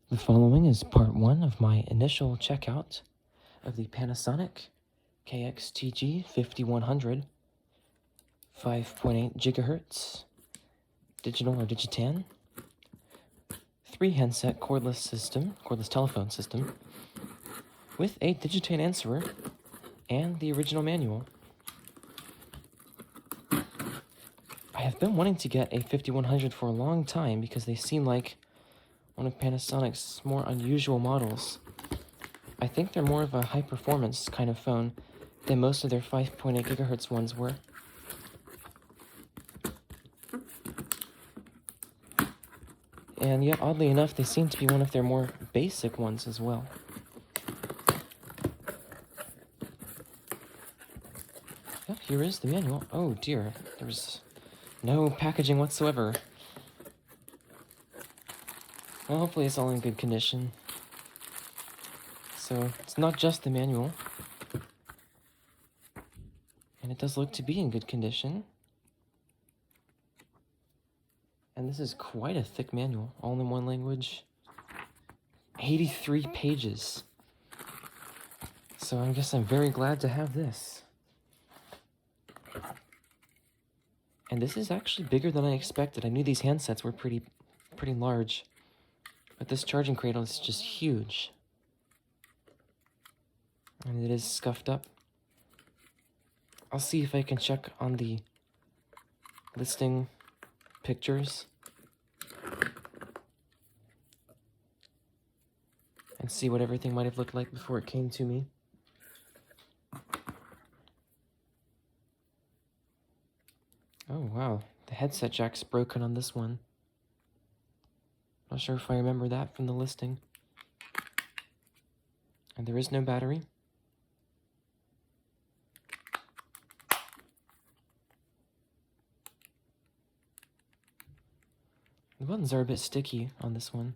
The following is part 1 of my initial checkout of the Panasonic KX-TG5100 5.8 gigahertz digital or digitan 3-handset cordless telephone system with a digitan answerer and the original manual. I have been wanting to get a 5100 for a long time because they seem like one of Panasonic's more unusual models. I think they're more of a high-performance kind of phone than most of their 5.8 gigahertz ones were. And yet, oddly enough, they seem to be one of their more basic ones as well. Yep, here is the manual. Oh dear, there's no packaging whatsoever. Well, hopefully it's all in good condition. So, it's not just the manual. And it does look to be in good condition. And this is quite a thick manual, all in one language. 83 pages. So I guess I'm very glad to have this. And this is actually bigger than I expected. I knew these handsets were pretty large. But this charging cradle is just huge. And it is scuffed up. I'll see if I can check on the listing pictures and see what everything might have looked like before it came to me. Oh wow, the headset jack's broken on this one. Not sure if I remember that from the listing. And there is no battery. The buttons are a bit sticky on this one.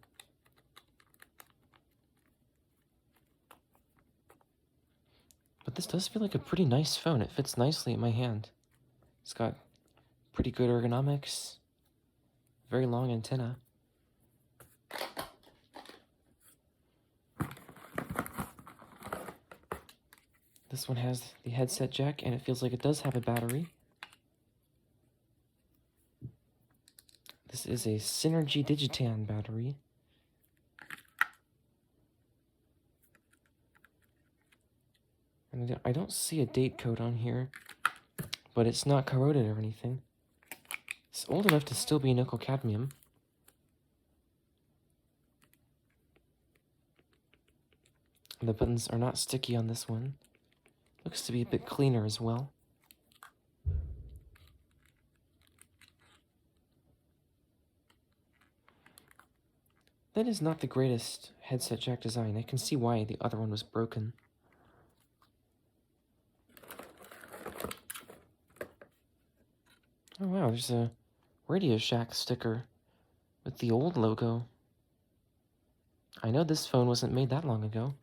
But this does feel like a pretty nice phone. It fits nicely in my hand. It's got pretty good ergonomics. Very long antenna. This one has the headset jack, and it feels like it does have a battery. This is a Synergy Digitan battery. And I don't see a date code on here, but it's not corroded or anything. It's old enough to still be nickel cadmium. And the buttons are not sticky on this one. Looks to be a bit cleaner as well. That is not the greatest headset jack design. I can see why the other one was broken. Oh wow, there's a Radio Shack sticker with the old logo. I know this phone wasn't made that long ago.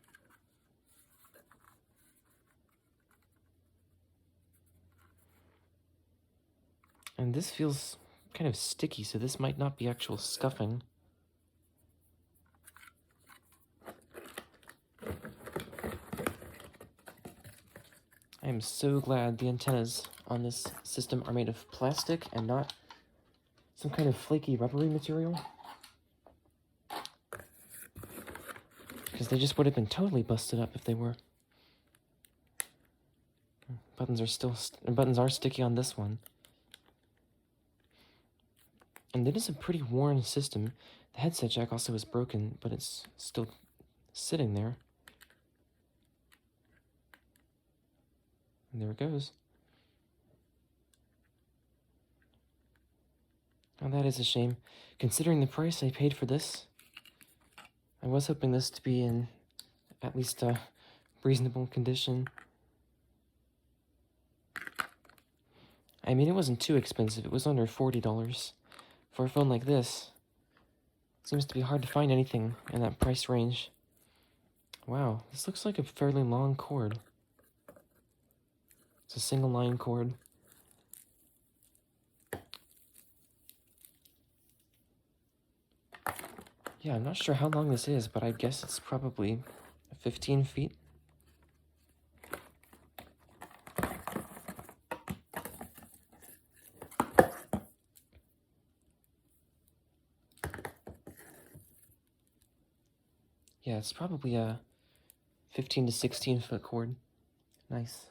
And this feels kind of sticky, so this might not be actual scuffing. I am so glad the antennas on this system are made of plastic and not some kind of flaky rubbery material. Because they just would have been totally busted up if they were. Buttons are sticky on this one. And it is a pretty worn system. The headset jack also is broken, but it's still sitting there. And there it goes. Now that is a shame. Considering the price I paid for this, I was hoping this to be in at least a reasonable condition. I mean, it wasn't too expensive. It was under $40. For a phone like this, it seems to be hard to find anything in that price range. Wow, this looks like a fairly long cord. It's a single line cord. Yeah, I'm not sure how long this is, but I guess it's probably 15 feet. Yeah, it's probably a 15 to 16 foot cord. Nice.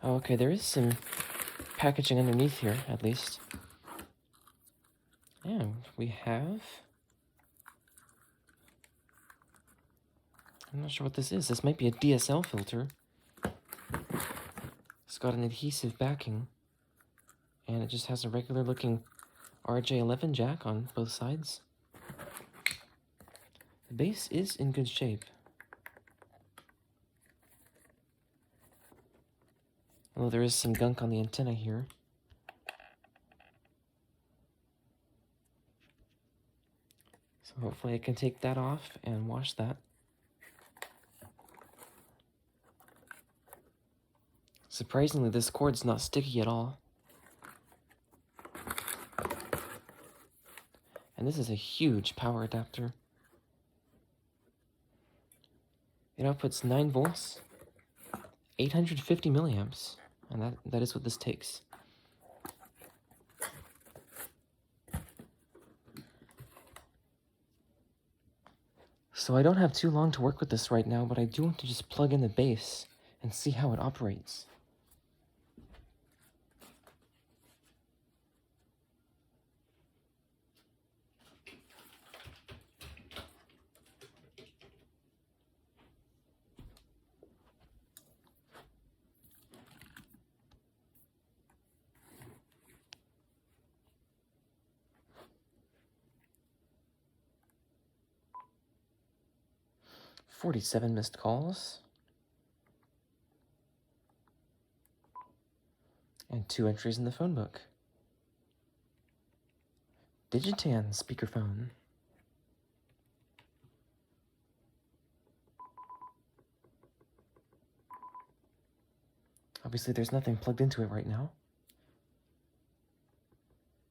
Oh, okay, there is some packaging underneath here, at least. And we have... I'm not sure what this is. This might be a DSL filter. It's got an adhesive backing. And it just has a regular looking RJ11 jack on both sides. The base is in good shape. Although there is some gunk on the antenna here. So hopefully I can take that off and wash that. Surprisingly, this cord's not sticky at all. And this is a huge power adapter. It outputs 9 volts, 850 milliamps, and that is what this takes. So I don't have too long to work with this right now, but I do want to just plug in the base and see how it operates. "47 missed calls. And 2 entries in the phone book. Digitan speakerphone. Obviously there's nothing plugged into it right now.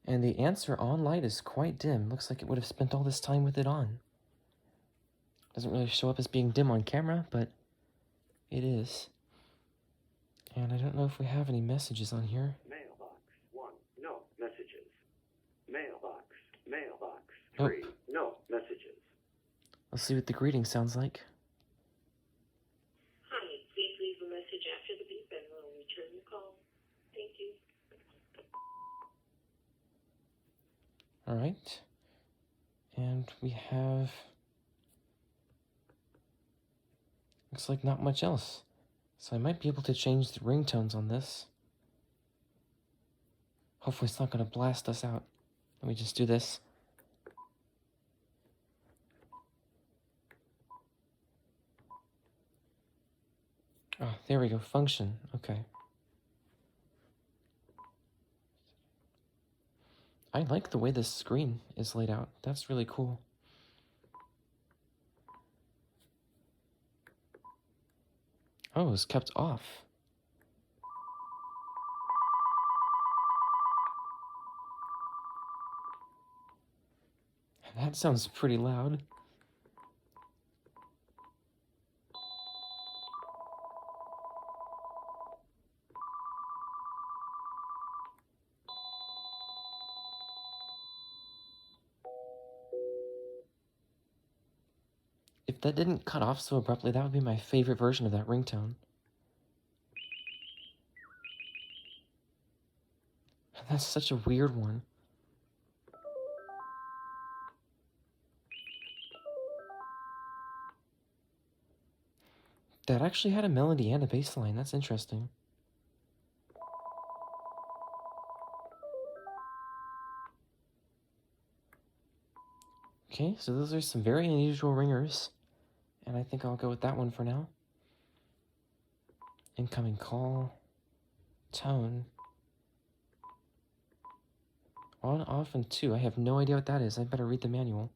And the answer on light is quite dim. Looks like it would have spent all this time with it on. Doesn't really show up as being dim on camera, but it is. And I don't know if we have any messages on here. Mailbox 1, no messages. Mailbox 3, Nope. no messages. Let's see what the greeting sounds like. Hi, please leave a message after the beep and we'll return the call. Thank you. Alright. And we have... looks like not much else. So I might be able to change the ringtones on this. Hopefully it's not going to blast us out. Let me just do this. Oh, there we go. Function. Okay. I like the way this screen is laid out. That's really cool. Oh, it's kept off. That sounds pretty loud. If that didn't cut off so abruptly, that would be my favorite version of that ringtone. That's such a weird one. That actually had a melody and a bass line. That's interesting. Okay, so those are some very unusual ringers. And I think I'll go with that one for now. Incoming call. Tone. On, off, and 2. I have no idea what that is. I better read the manual.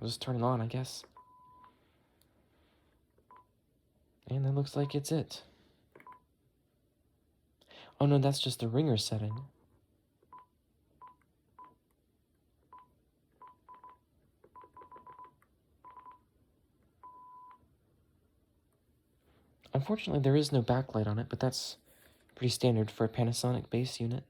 I'll just turn it on, I guess. And that looks like it's it. Oh no, that's just the ringer setting. Unfortunately, there is no backlight on it, but that's pretty standard for a Panasonic base unit.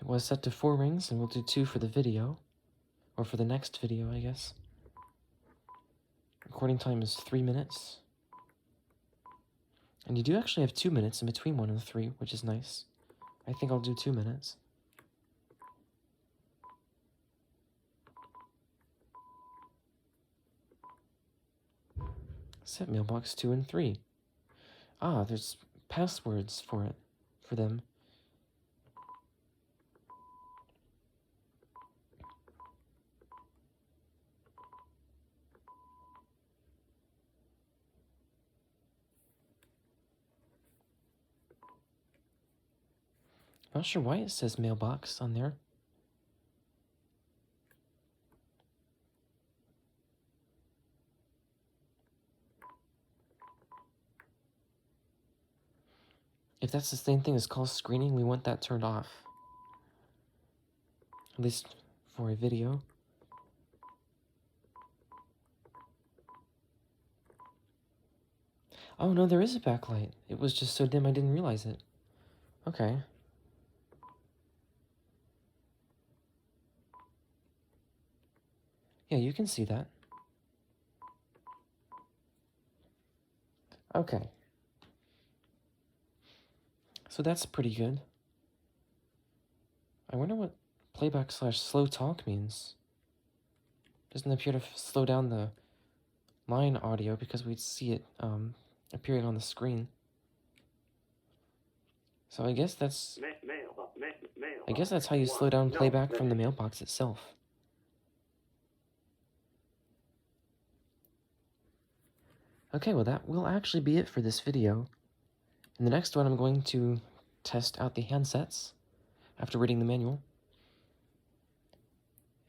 It was set to 4 rings, and we'll do 2 for the video. Or for the next video, I guess. Recording time is 3 minutes. And you do actually have 2 minutes in between 1 and 3, which is nice. I think I'll do 2 minutes. Set mailbox 2 and 3. Ah, there's passwords for it, for them. Not sure why it says mailbox on there. If that's the same thing as call screening, we want that turned off. At least for a video. Oh no, there is a backlight. It was just so dim I didn't realize it. Okay. Yeah, you can see that. Okay. So that's pretty good. I wonder what playback / slow talk means. Doesn't appear to slow down the line audio because we'd see it appearing on the screen. So I guess that's how you slow down playback from the mailbox itself. Okay, well that will actually be it for this video. In the next one, I'm going to test out the handsets after reading the manual,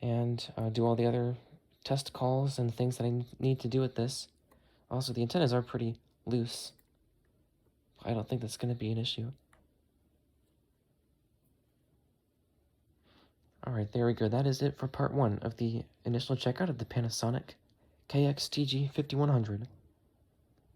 and do all the other test calls and things that I need to do with this. Also, the antennas are pretty loose. I don't think that's going to be an issue. Alright, there we go. That is it for part 1 of the initial checkout of the Panasonic KX-TG5100.